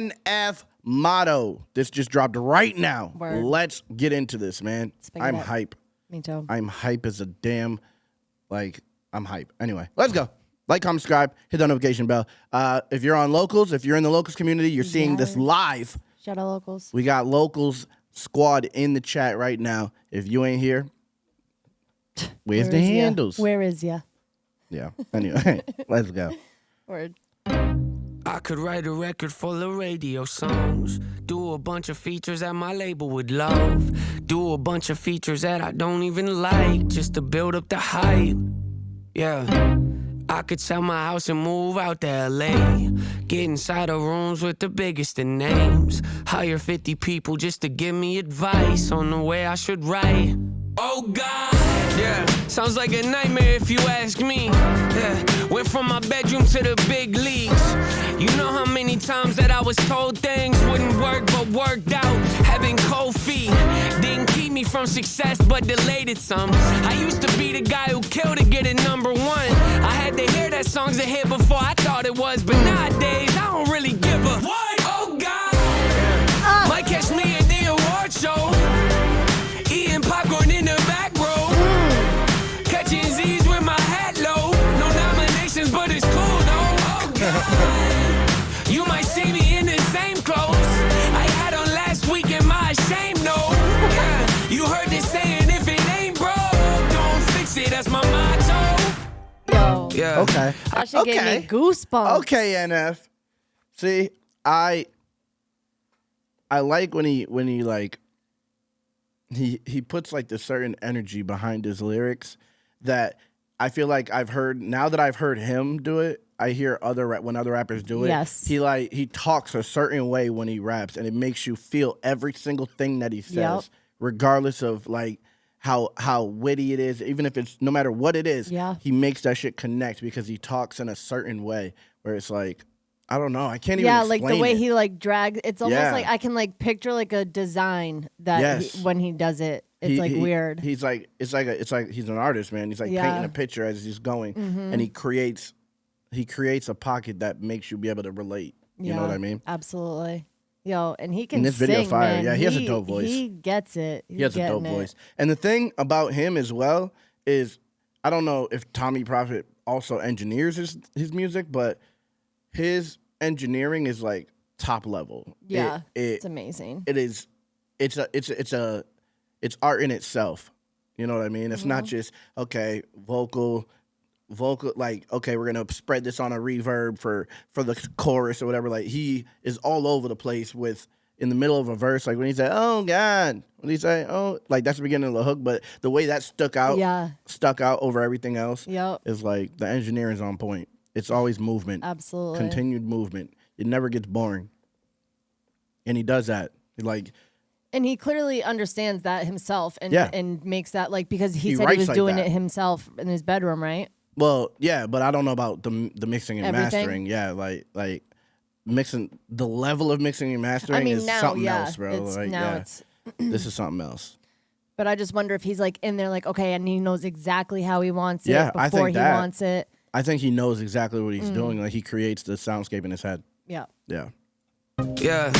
NF Motto. This just dropped right now. Word. Let's get into this, man. I'm hype. Me too. I'm hype as a damn, I'm hype. Anyway, let's go. Like, comment, subscribe, hit the notification bell. If you're on Locals, if you're in the Locals community, you're seeing this live. Shout out Locals. We got Locals squad in the chat right now. If you ain't here, where's the handles? Where is ya? Yeah. Anyway, let's go. Word. I could write a record full of radio songs. Do a bunch of features that my label would love. Do a bunch of features that I don't even like, just to build up the hype. Yeah. I could sell my house and move out to LA. Get inside of rooms with the biggest of names. Hire 50 people just to give me advice on the way I should write. Oh God, yeah, sounds like a nightmare if you ask me. Yeah, went from my bedroom to the big leagues. You know how many times that I was told things wouldn't work but worked out. Having cold feet didn't keep me from success but delayed it some. I used to be the guy who killed to get it #1. I had to hear that song's a hit before I thought it was, but nowadays I don't really give a what. Oh God, might catch me at the award show. Eating popcorn in the back row. Catching Z's with my hat low. No nominations, but it's cool though. Oh God. You might see me in the same clothes I had on last week in my shame no. Yeah. You heard this saying, if it ain't broke, don't fix it. That's my motto. Yo. Yeah. Okay. That shit gave me goosebumps. Okay, NF. See, I like when he like he puts like this certain energy behind his lyrics that I feel like I've heard, now that I've heard him do it, I hear when other rappers do it. Yes. He talks a certain way when he raps, and it makes you feel every single thing that he says, regardless of like how witty it is, even if it's no matter what it is, he makes that shit connect because he talks in a certain way where it's like, I don't know. I can't even explain like the way it. he like drags. It's almost like I can like picture like a design that when he does it, it's weird. He's like it's like he's an artist, man. He's like painting a picture as he's going, and he creates a pocket that makes you be able to relate. You know what I mean? Absolutely. Yo, and he can in this sing, video fire. man. Yeah, he has a dope voice. He gets it. He has a dope voice. And the thing about him as well is, I don't know if Tommy Prophet also engineers his music, but his engineering is like top level. Yeah, it's amazing. It is. It's art in itself. You know what I mean? It's not just vocal. Like, okay, we're gonna spread this on a reverb for the chorus or whatever. Like, he is all over the place with in the middle of a verse. Like when he said, "Oh God," when he say, "Oh," like that's the beginning of the hook. But the way that stuck out over everything else, is like the engineering's on point. It's always movement. Absolutely. Continued movement. It never gets boring. And he does that. And he clearly understands that himself and makes that because he said he was doing it himself in his bedroom, right? Well, yeah, but I don't know about the mixing and mastering. Yeah, like mixing, the level of mixing and mastering is something else, bro. This is something else. But I just wonder if he's in there okay, and he knows exactly how he wants it before he wants it. I think he knows exactly what he's doing. Like, he creates the soundscape in his head. Yeah. Yeah. Yeah,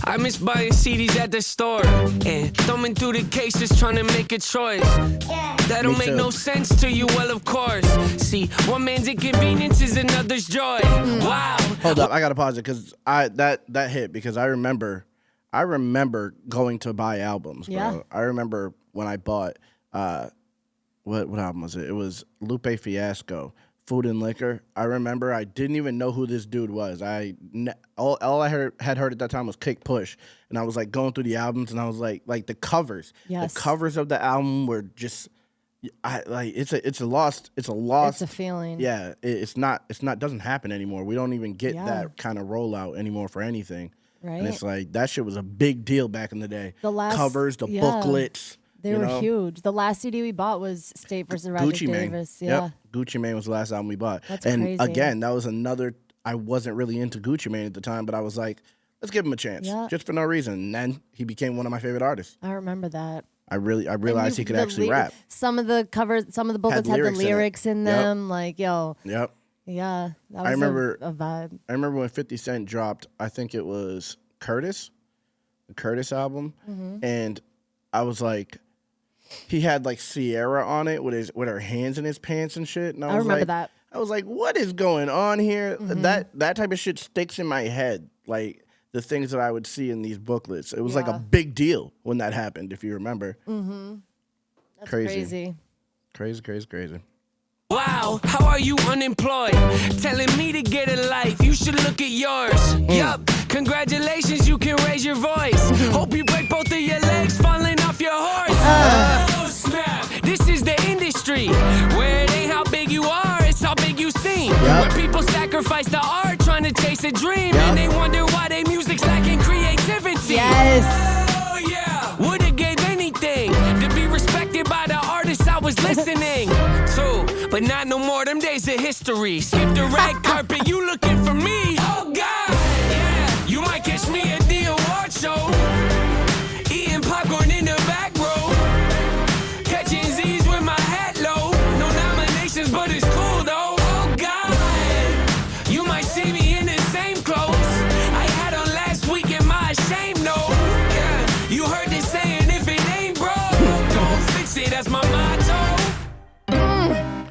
I miss buying CDs at the store and thumbing through the cases trying to make a choice. That don't make no sense to you, well, of course. See, one man's inconvenience is another's joy. Wow. Hold up, I gotta pause it because that hit because I remember going to buy albums, bro. Yeah. I remember when I bought what album was it? It was Lupe Fiasco. Food and Liquor. I remember I didn't even know who this dude was. All I had heard at that time was Kick Push, and I was going through the albums, and I was like the covers. Yes. The covers of the album were just, it's a feeling. Yeah, it's not doesn't happen anymore. We don't even get that kind of rollout anymore for anything. Right. And it's that shit was a big deal back in the day. The last covers, the booklets. They were huge. The last CD we bought was State versus Roger Gucci Davis. Mane. Yeah. Yep. Gucci Mane was the last album we bought. That's and crazy. Again, that was another, I wasn't really into Gucci Mane at the time, but I was like, let's give him a chance. Yeah. Just for no reason. And then he became one of my favorite artists. I remember that. I realized he could actually rap. Some of the covers, some of the booklets had the lyrics in them. Yep. Yeah, that was I remember a vibe. I remember when 50 Cent dropped, I think it was the Curtis album, and I was like, he had like Sierra on it with her hands in his pants and shit, and I remember that. I was like, what is going on here? That type of shit sticks in my head, like the things that I would see in these booklets. It was like a big deal when that happened, if you remember. That's crazy. Crazy. Wow, how are you unemployed? Telling me to get a life, you should look at yours. Yup, congratulations, you can raise your voice. Hope you break both of your legs falling off your horse. Oh, snap. This is the industry, where it ain't how big you are, it's how big you seem. Where people sacrifice the art trying to chase a dream, and they wonder why their music's lacking creativity. Yes. Oh, yeah. Would've gave anything to be respected by the artists I was listening to. But not no more, them days of history. Skip the red carpet, you looking for me. Oh, God, yeah. You might catch me at the award show, eating popcorn in the back row, catching Z's with my hat low. No nominations, but it's cool, though. Oh, God, you might see me in the same clothes I had on last week in my shame, no. Yeah, you heard this saying, if it ain't broke, don't fix it, that's my motto.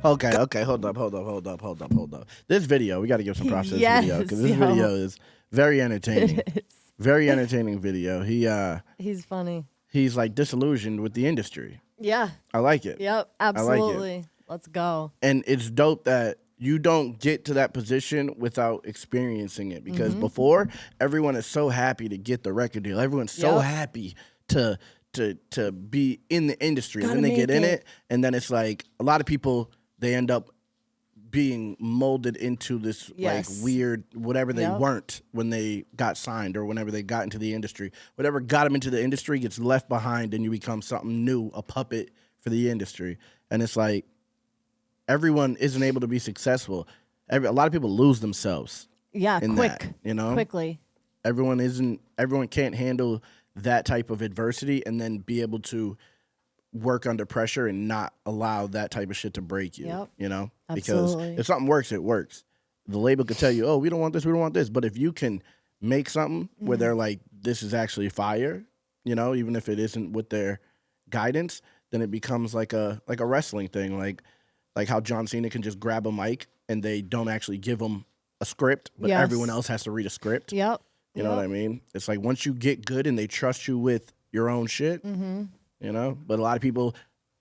Okay, hold up. This video, we got to give some props to this video, because this video is very entertaining. Very entertaining video. He's funny. He's like disillusioned with the industry. Yeah. I like it. Yep, absolutely. Like it. Let's go. And it's dope that you don't get to that position without experiencing it, because before, everyone is so happy to get the record deal. Everyone's so happy to be in the industry, and then they get in it, and then it's like a lot of people, they end up being molded into this like weird whatever they weren't when they got signed, or whenever they got into the industry. Whatever got them into the industry gets left behind, and you become something new, a puppet for the industry. And it's like everyone isn't able to be successful. A lot of people lose themselves. Yeah, quickly. Everyone can't handle that type of adversity and then be able to work under pressure and not allow that type of shit to break you. You know? Absolutely. Because if something works, it works. The label could tell you, oh, we don't want this. But if you can make something where they're like, this is actually fire, you know, even if it isn't with their guidance, then it becomes like a wrestling thing. Like how John Cena can just grab a mic and they don't actually give him a script, but everyone else has to read a script. You know what I mean? It's like once you get good and they trust you with your own shit, you know? But a lot of people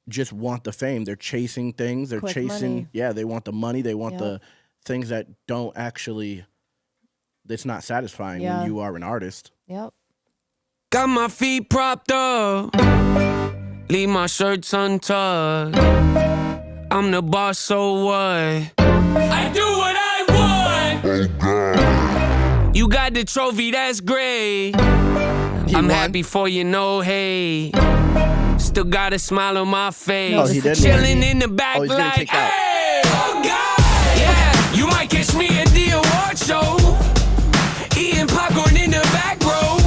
just want the fame. They're chasing things. They're chasing, money. They want the money. They want the things that don't actually, it's not satisfying when you are an artist. Got my feet propped up, leave my shirts untucked. I'm the boss, so what? I do what I want. Oh, God. You got the trophy, that's great. I'm happy for you, no hate. Still got a smile on my face. No, he didn't. Chilling in the back like, hey, oh God. Yeah, you might catch me at the award show, eating popcorn in the back row,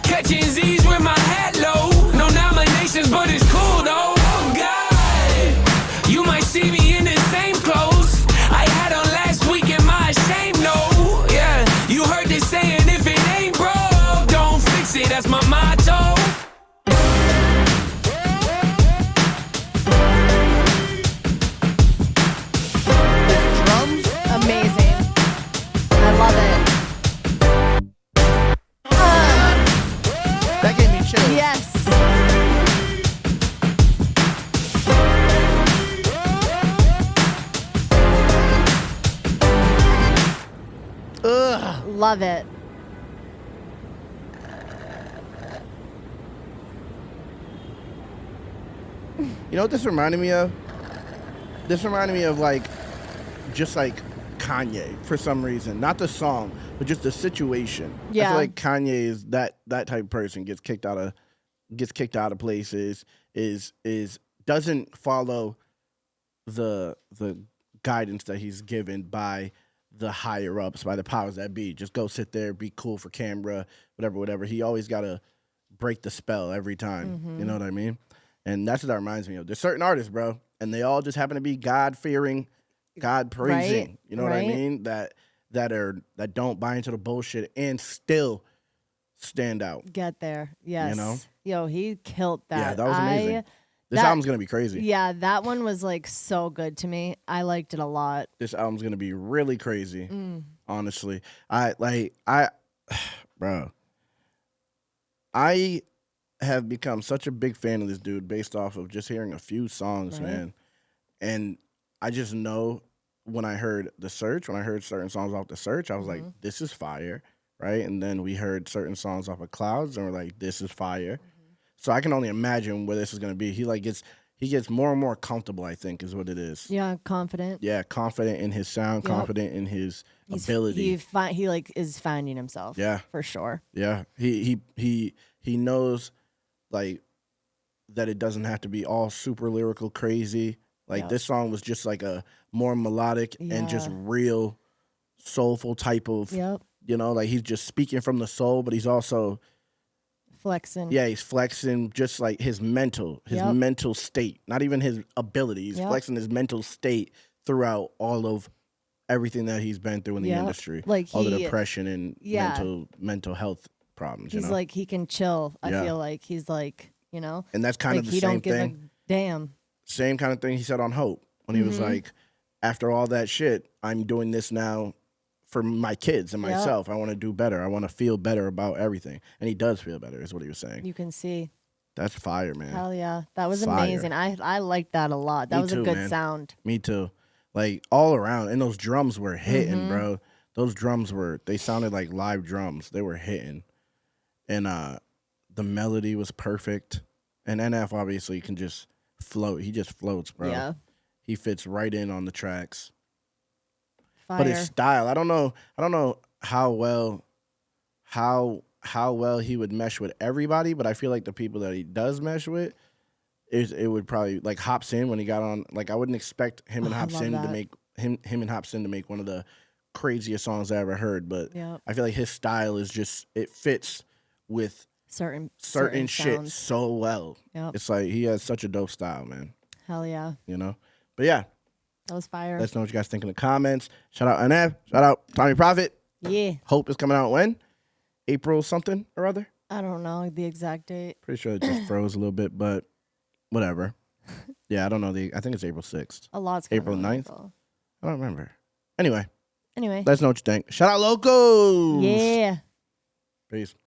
catching Z's with my hat low. No nominations, but it's cool though. Oh God, you might see me in the same clothes I had on last week in my shame, no. Yeah, you heard this saying, if it ain't broke, don't fix it, that's my motto. That gave me chills. Yes. Ugh. Love it. You know what this reminded me of? This reminded me of like, just like Kanye for some reason. Not the song, but just the situation. I feel like Kanye is that type of person, gets kicked out of places, is doesn't follow the guidance that he's given by the higher ups, by the powers that be. Just go sit there, be cool for camera, whatever. He always gotta break the spell every time. You know what I mean? And that's what that reminds me of. There's certain artists, bro, and they all just happen to be God-fearing God praising. Right? You know what I mean? That don't buy into the bullshit and still stand out. Get there. Yes. You know? Yo, he killed that. Yeah, that was amazing. This album's gonna be crazy. Yeah, that one was like so good to me. I liked it a lot. This album's gonna be really crazy. Honestly, bro, I have become such a big fan of this dude based off of just hearing a few songs, man. And I just know when I heard The Search, when I heard certain songs off The Search, I was like, this is fire, right? And then we heard certain songs off of Clouds, and we're like, this is fire. So I can only imagine where this is gonna be. He gets more and more comfortable, I think, is what it is. Yeah, confident. Yeah, confident in his sound, confident in his ability. He like is finding himself. Yeah, for sure. Yeah, he knows like that it doesn't have to be all super lyrical, crazy. Like this song was just like a more melodic and just real soulful type of. You know, like he's just speaking from the soul, but he's also flexing. Yeah, he's flexing just like his mental state, not even his ability. He's flexing his mental state throughout all of everything that he's been through in the industry, like all the depression and mental health problems. He's like he can chill. I feel like he's like and that's kind like of the same thing. He don't give a damn. Same kind of thing he said on Hope when he was like, after all that shit, I'm doing this now for my kids and myself. I want to do better. I want to feel better about everything. And he does feel better, is what he was saying. You can see. That's fire, man. Hell yeah. That was amazing. I liked that a lot. That was a good sound. Me too. Like all around. And those drums were hitting, bro. Those drums they sounded like live drums. They were hitting. And the melody was perfect. And NF obviously can just float. He just floats, bro. Yeah. He fits right in on the tracks. Fire. But his style, I don't know how well he would mesh with everybody, but I feel like the people that he does mesh with, it would probably like Hops In when he got on. Like I wouldn't expect him and Hops In to make him and Hops In to make one of the craziest songs I ever heard. But I feel like his style is just it fits with certain shit so well. Yep. It's like he has such a dope style, man. Hell yeah. You know? But yeah. That was fire. Let us know what you guys think in the comments. Shout out NF. Shout out Tommy Prophet. Yeah. Hope is coming out when? April something or other? I don't know the exact date. Pretty sure it just froze a little bit, but whatever. Yeah, I don't know. I think it's April 6th. A lot's April 9th? April. I don't remember. Anyway. Let us know what you think. Shout out Loco. Yeah. Peace.